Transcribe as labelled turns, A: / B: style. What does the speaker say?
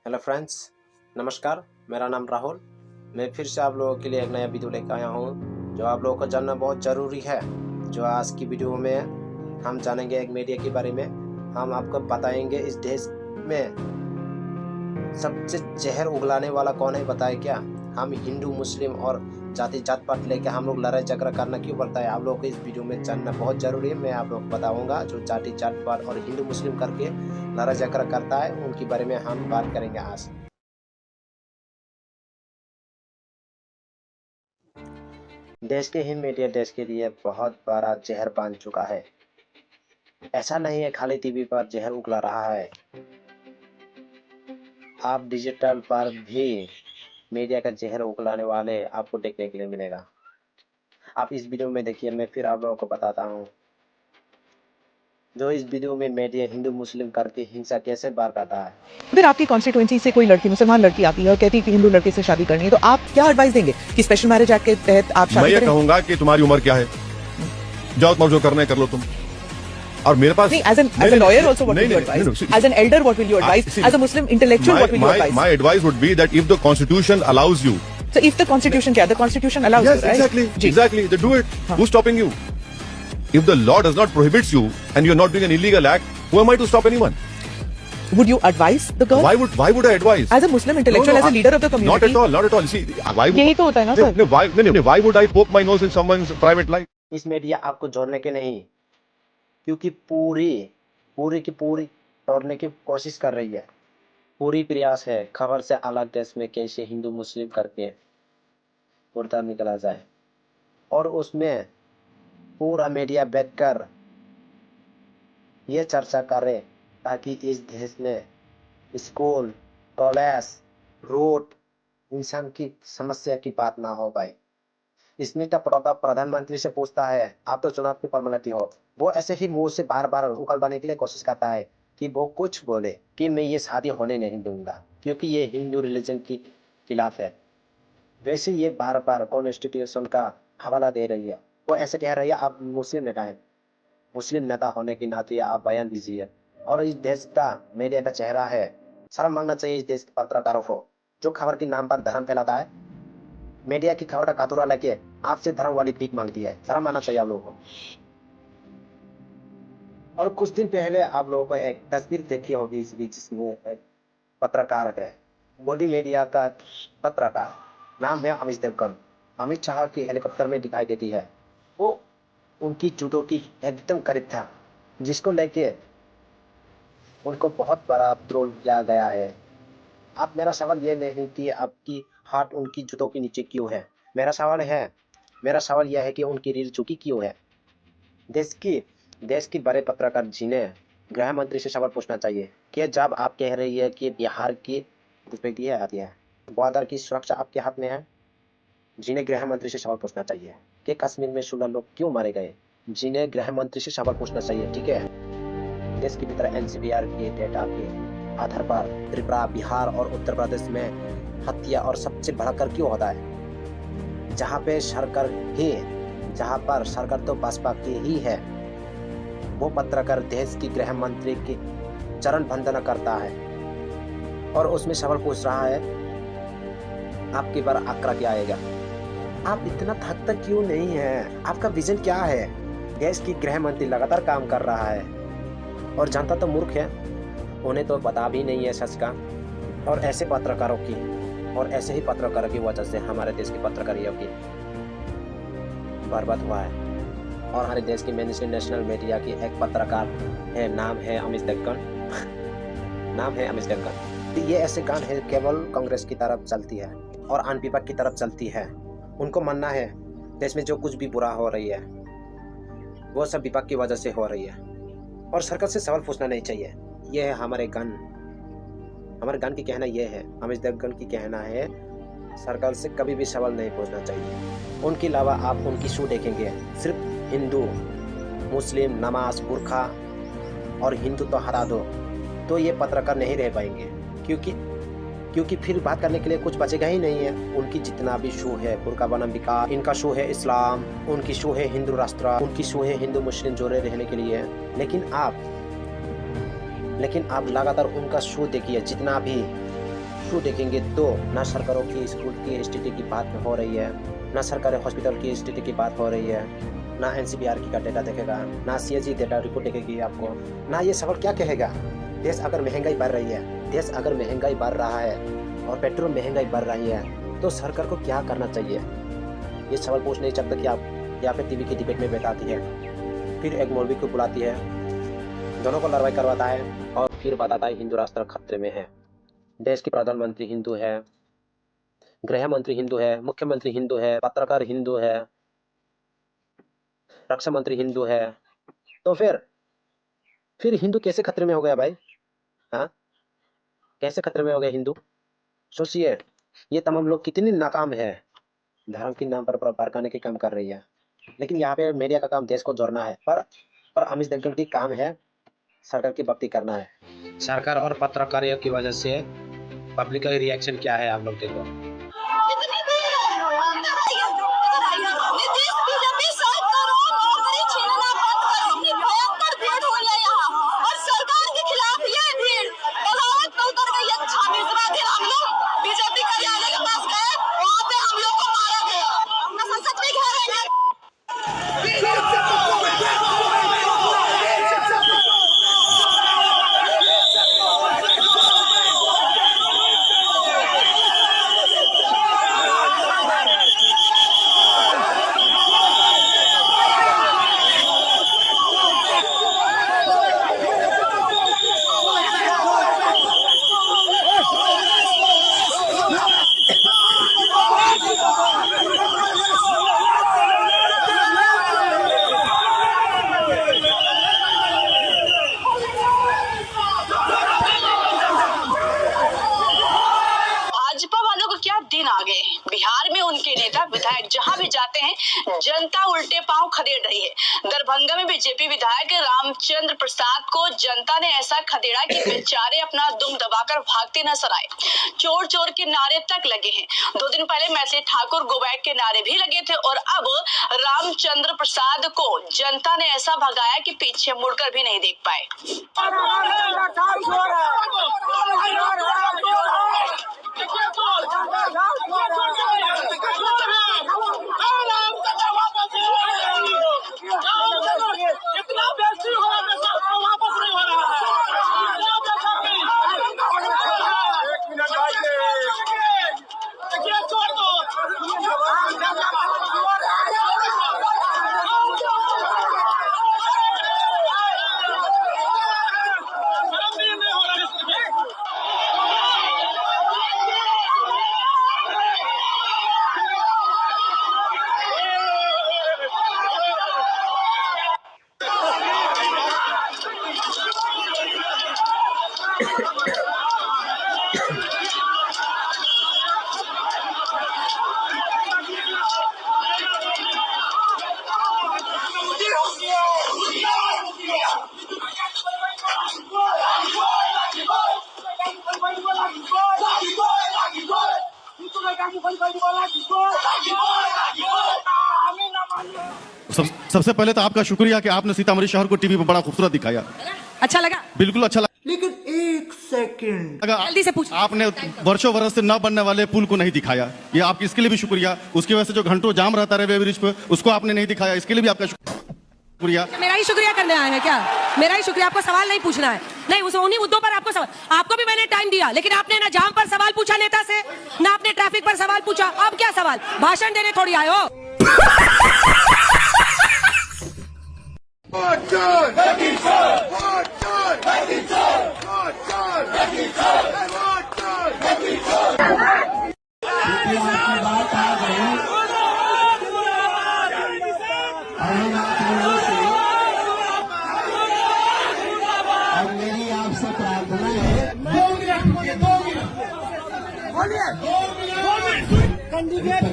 A: Hello friends, नमस्कार। मेरा नाम राहुल। मैं फिर से आप लोगों के लिए एक नया वीडियो लेकर आया हूँ जो आप लोगों को जानना बहुत ज़रूरी है। जो आज की वीडियो में हम जानेंगे एक मीडिया के बारे में। हम आपको बताएंगे इस देश में सबसे जहर उगलाने वाला कौन है, बताए क्या? हम हिंदू मुस्लिम और जात पात लेके हम लोग लड़ाई झगड़ा करना क्यों पड़ता है, आप लोगों को इस वीडियो में जानना बहुत ज़रूरी है। मैं आप लोग को बताऊंगा जो जात पात और हिंदू मुस्लिम करके लड़ाई झगड़ा करता है उनके बारे में हम बात करेंगे आज। देश के ही मीडिया देश के लिए बहुत बड़ा जहर बन चुका है। ऐसा नहीं है खाली टीवी पर जहर उगला रहा है, आप डिजिटल पर भी मीडिया का जहर उगलाने वाले आपको देखने के लिए मिलेगा। आप इस वीडियो में देखिए, मैं फिर आप लोगों को बताता हूँ। जो इस वीडियो में मीडिया हिंदू मुस्लिम करके हिंसा कैसे बरपाता है।
B: अगर आपकी कॉन्स्टिट्यूएंसी से कोई लड़की मुसलमान लड़की आती है और कहती है कि हिंदू लड़के से शादी करनी है, तो आप क्या एडवाइस देंगे कि स्पेशल मैरिज एक्ट के तहत आप शादी
C: मैं ये
B: करें?
C: कहूंगा कि तुम्हारी उम्र क्या है, जाओ तुम्हारा जो करना है कर लो तुम। और मेरे पास
B: नहीं, as a lawyer also what will you advise? As an elder what will you advise? As a Muslim intellectual what will you advise?
C: My advice would be that if the constitution allows you,
B: So if the constitution the constitution allows
C: yes,
B: you, right?
C: exactly, then do it. Who's stopping you? If the law does not prohibits you and you're not doing an illegal act, who am I to stop anyone?
B: Would you advise the girl?
C: Why would I advise?
B: As a Muslim intellectual, as a leader of the community?
C: Not at all. See, why
B: यही तो होता है ना sir?
C: why would I poke my nose in someone's private life?
A: इस media आपको जोड़ने के नहीं, क्योंकि पूरी की पूरी तोड़ने की कोशिश कर रही है। पूरी प्रयास है खबर से अलग देश में कैसे हिंदू मुस्लिम करके पर्दा निकला जाए, और उसमें पूरा मीडिया बैठकर ये चर्चा करे ताकि इस देश में स्कूल, कॉलेज, रोड, इंसान की समस्या की बात ना हो पाए। इसमें तो प्रधानमंत्री से पूछता है, आप तो चुनाव की फॉर्मेलिटी हो, वो ऐसे ही मुंह से बार बार उगलवाने के लिए कोशिश करता है कि वो कुछ बोले कि मैं ये शादी होने नहीं दूंगा क्योंकि ये हिंदू रिलीजन के खिलाफ है। वैसे ये बार बार कॉन्स्टिट्यूशन का हवाला दे रही है। वो ऐसे कह रही है, आप मुस्लिम नेता हैं, मुस्लिम नेता होने के नाते आप बयान दीजिए। और इस देश का मीडिया का चेहरा है, शर्म मांगना चाहिए इस देश के पत्रकारों को जो खबर के नाम पर धर्म फैलाता है। मीडिया की खबर का कातुरा लेके आपसे धर्म वाली भीख मांगती है, शर्म आना चाहिए आप लोगों को। और कुछ दिन पहले आप लोगों को एक तस्वीर देखी होगी इस बीच, जिसमें एक पत्रकार है, बॉडी मीडिया का पत्रकार, नाम है अमित देवगन। अमित शाह की हेलीकॉप्टर में दिखाई देती है, वो उनकी जूतों की एकदम करीब था, जिसको लेके उनको बहुत बड़ा ट्रोल किया गया है। अब मेरा सवाल ये नहीं कि आपकी हाथ उनकी जूतों के नीचे क्यों है, मेरा सवाल यह है कि उनकी रीढ़ झुकी क्यों है। देश की बड़े पत्रकार जिन्हें गृह मंत्री से सवाल पूछना चाहिए कि जब आप कह रही है कि बिहार की घुसपैठियां आती है, बॉर्डर की सुरक्षा आपके हाथ में है, जिन्हें गृह मंत्री से सवाल पूछना चाहिए कि कश्मीर में 16 लोग क्यों मारे गए, जिन्हें गृह मंत्री से सवाल पूछना चाहिए। ठीक है, देश की भीतर एनसीबीआर के डेटा के आधार पर त्रिपुरा, बिहार और उत्तर प्रदेश में हत्या और सबसे बढ़कर क्यों होता है, जहाँ पर सरकार तो भाजपा की ही है। वो पत्रकार देश की गृह मंत्री की चरण वंदना करता है और उसमें सवाल पूछ रहा है, आपकी बार आंकड़ा क्या आएगा। आप इतना थक तक क्यों नहीं है, आपका विजन क्या है। देश की गृह मंत्री लगातार काम कर रहा है और जनता तो मूर्ख है, उन्हें तो पता भी नहीं है सच का। और ऐसे ही पत्रकारों की वजह से हमारे देश की पत्रकारियों की बर्बाद हुआ है। और हमारे देश की नेशनल मीडिया की एक पत्रकार है, नाम है अमित देवगन। तो ये ऐसे गान है केवल कांग्रेस की तरफ चलती है और आन विभाग की तरफ चलती है। उनको मानना है देश में जो कुछ भी बुरा हो रही है वो सब विभाग की वजह से हो रही है और सरकार से सवाल पूछना नहीं चाहिए। ये है हमारे गन की कहना, ये है अमित देवगन की कहना है, सरकार से कभी भी सवाल नहीं पूछना चाहिए। उनके अलावा आप उनकी शो देखेंगे, सिर्फ हिंदू मुस्लिम, नमाज, बुरखा और हिंदू तो हटा दो, तो ये पत्रकार नहीं रह पाएंगे, क्योंकि फिर बात करने के लिए कुछ बचेगा ही नहीं है। उनकी जितना भी शो है, बुरका बनाम विकास, इनका शो है इस्लाम, उनकी शो है हिंदू राष्ट्र, उनकी शो है हिंदू मुस्लिम जोड़े रहने के लिए। लेकिन आप लगातार उनका शो देखिए, जितना भी थ्रू देखेंगे तो ना सरकारों की स्कूल की स्थिति की बात हो रही है, ना सरकारी हॉस्पिटल की स्थिति की बात हो रही है, ना एनसीबीआर का डेटा देखेगा, ना सीएजी डेटा रिपोर्ट देखेगी आपको, ना ये सवाल क्या कहेगा। देश अगर महंगाई बढ़ रही है, देश अगर महंगाई बढ़ रहा है और पेट्रोल महंगाई बढ़ रही है तो सरकार को क्या करना चाहिए, ये सवाल पूछ नहीं सकता कि आप या फिर टीवी की डिबेट में बैठाती है, फिर एक मौलवी को बुलाती है, दोनों को लड़ाई करवाता है और फिर बताता है हिंदू राष्ट्र खतरे में है। देश की प्रधानमंत्री हिंदू है, गृह मंत्री हिंदू है, मुख्यमंत्री हिंदू है, पत्रकार हिंदू है, रक्षा मंत्री हिंदू है, तो फिर हिंदू कैसे खतरे में हो गया भाई? हाँ, कैसे खतरे में हो गए हिंदू? सोचिए, ये तमाम लोग कितने नाकाम है, धर्म के नाम पर भड़काने के काम कर रही है। लेकिन यहाँ पे मीडिया का काम देश को जोड़ना है, पर अमित देवगन की काम है सरकार की भक्ति करना है। सरकार और पत्रकारियों की वजह से पब्लिक का रिएक्शन क्या है आप लोग देखो।
D: बीजेपी कार्यालय के पास गए, वहाँ पे हम लोग को मारा गया। हम सच में कह रहे हैं। दिन आ गए। बिहार में उनके नेता विधायक जहां भी जाते हैं जनता उल्टे पांव खदेड़ रही है। दरभंगा में बीजेपी विधायक रामचंद्र प्रसाद को जनता ने ऐसा खदेड़ा कि बेचारे अपना दुम दबाकर भागते नजर आए। चोर चोर के नारे तक लगे हैं। 2 दिन पहले मैथिली ठाकुर गो बैक के नारे भी लगे थे और अब रामचंद्र प्रसाद को जनता ने ऐसा भगाया कि पीछे मुड़कर भी नहीं देख पाए।
C: सबसे पहले तो आपका शुक्रिया कि आपने सीतामढ़ी शहर को टीवी पर बड़ा खूबसूरत दिखाया।
E: अच्छा लगा?
C: बिल्कुल अच्छा लगा।
F: लेकिन एक सेकंड
E: जल्दी से पूछ।
C: आपने वर्षों वर्ष से न बनने वाले पुल को नहीं दिखाया, ये आपकी इसके लिए भी शुक्रिया। उसकी वजह से जो घंटों जाम रहता है रेलवे ब्रिज पे, उसको आपने नहीं दिखाया, इसके लिए भी आपका शुक्रिया।
E: मेरा ही शुक्रिया करने आए हैं क्या? मेरा ही शुक्रिया? आपको सवाल नहीं पूछना है? नहीं, उस उन्हीं मुद्दों पर आपको सवाल। आपको भी मैंने टाइम दिया, लेकिन आपने ना जाम पर सवाल पूछा नेता से, ना आपने ट्रैफिक पर सवाल पूछा। अब क्या सवाल? भाषण देने थोड़ी आए हो।
F: मेरी आपसे प्रार्थना है, 2 मिनट कैंडिडेट